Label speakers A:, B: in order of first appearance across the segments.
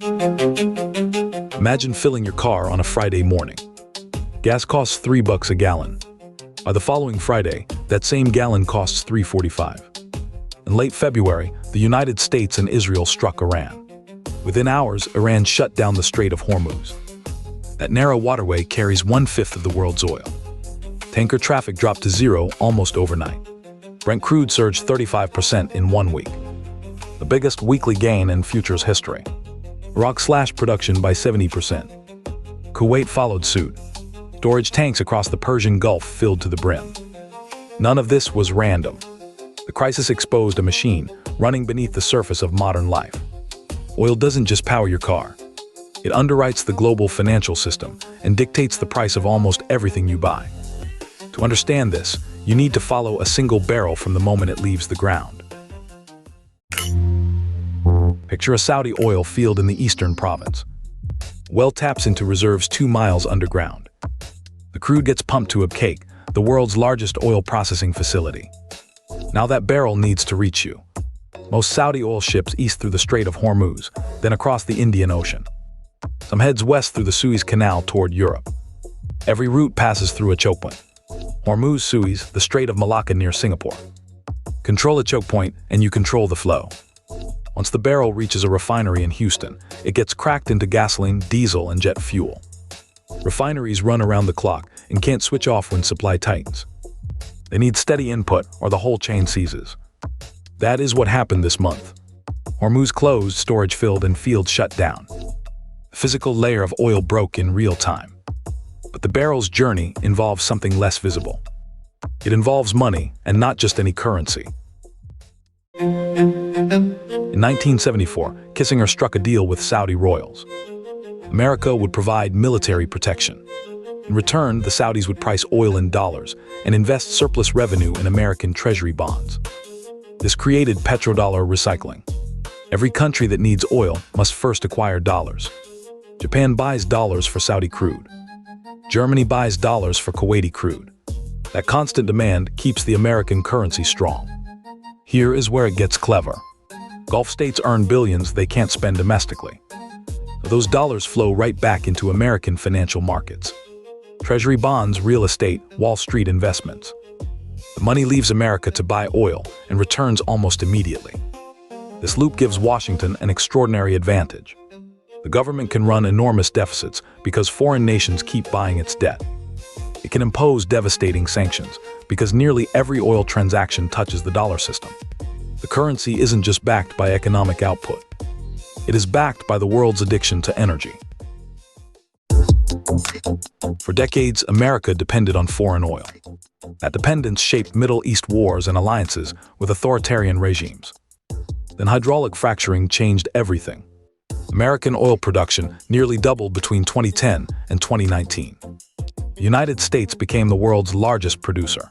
A: Imagine filling your car on a Friday morning. Gas costs $3 a gallon. By the following Friday, that same gallon costs $3.45. In late February, the United States and Israel struck Iran. Within hours, Iran shut down the Strait of Hormuz. That narrow waterway carries 1/5 of the world's oil. Tanker traffic dropped to zero almost overnight. Brent crude surged 35% in 1 week, the biggest weekly gain in futures history. Iraq slashed production by 70%. Kuwait followed suit. Storage tanks across the Persian Gulf filled to the brim. None of this was random. The crisis exposed a machine running beneath the surface of modern life. Oil doesn't just power your car. It underwrites the global financial system and dictates the price of almost everything you buy. To understand this, you need to follow a single barrel from the moment it leaves the ground. Picture a Saudi oil field in the eastern province. Well taps into reserves 2 miles underground. The crude gets pumped to Abqaiq, the world's largest oil processing facility. Now that barrel needs to reach you. Most Saudi oil ships east through the Strait of Hormuz, then across the Indian Ocean. Some heads west through the Suez Canal toward Europe. Every route passes through a choke point. Hormuz, Suez, the Strait of Malacca near Singapore. Control a choke point and you control the flow. Once the barrel reaches a refinery in Houston, it gets cracked into gasoline, diesel, and jet fuel. Refineries run around the clock and can't switch off when supply tightens. They need steady input or the whole chain seizes. That is what happened this month. Hormuz closed, storage filled, and fields shut down. The physical layer of oil broke in real time. But the barrel's journey involves something less visible. It involves money, and not just any currency. In 1974, Kissinger struck a deal with Saudi royals. America would provide military protection. In return, the Saudis would price oil in dollars and invest surplus revenue in American treasury bonds. This created petrodollar recycling. Every country that needs oil must first acquire dollars. Japan buys dollars for Saudi crude. Germany buys dollars for Kuwaiti crude. That constant demand keeps the American currency strong. Here is where it gets clever. Gulf states earn billions they can't spend domestically. Those dollars flow right back into American financial markets. Treasury bonds, real estate, Wall Street investments. The money leaves America to buy oil and returns almost immediately. This loop gives Washington an extraordinary advantage. The government can run enormous deficits because foreign nations keep buying its debt. It can impose devastating sanctions because nearly every oil transaction touches the dollar system. The currency isn't just backed by economic output. It is backed by the world's addiction to energy. For decades, America depended on foreign oil. That dependence shaped Middle East wars and alliances with authoritarian regimes. Then hydraulic fracturing changed everything. American oil production nearly doubled between 2010 and 2019. The United States became the world's largest producer.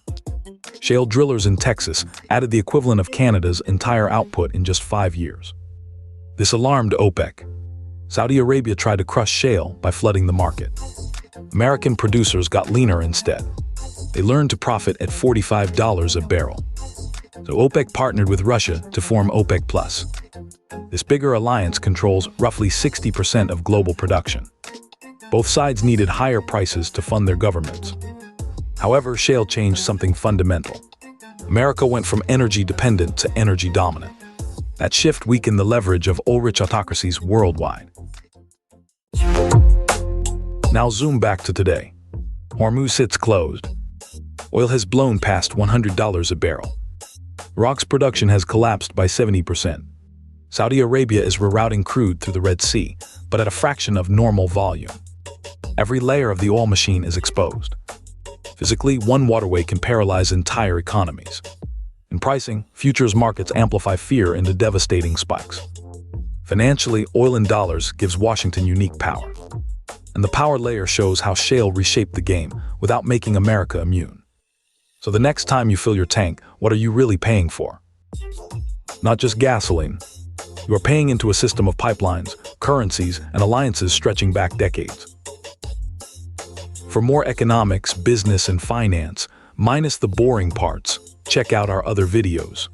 A: Shale drillers in Texas added the equivalent of Canada's entire output in just 5 years. This alarmed OPEC. Saudi Arabia tried to crush shale by flooding the market. American producers got leaner instead. They learned to profit at $45 a barrel. So OPEC partnered with Russia to form OPEC+. This bigger alliance controls roughly 60% of global production. Both sides needed higher prices to fund their governments. However, shale changed something fundamental. America went from energy-dependent to energy-dominant. That shift weakened the leverage of oil-rich autocracies worldwide. Now zoom back to today. Hormuz sits closed. Oil has blown past $100 a barrel. Iraq's production has collapsed by 70%. Saudi Arabia is rerouting crude through the Red Sea, but at a fraction of normal volume. Every layer of the oil machine is exposed. Physically, one waterway can paralyze entire economies. In pricing, futures markets amplify fear into devastating spikes. Financially, oil in dollars gives Washington unique power. And the power layer shows how shale reshaped the game without making America immune. So the next time you fill your tank, what are you really paying for? Not just gasoline. You are paying into a system of pipelines, currencies, and alliances stretching back decades. For more economics, business, and finance, minus the boring parts, check out our other videos.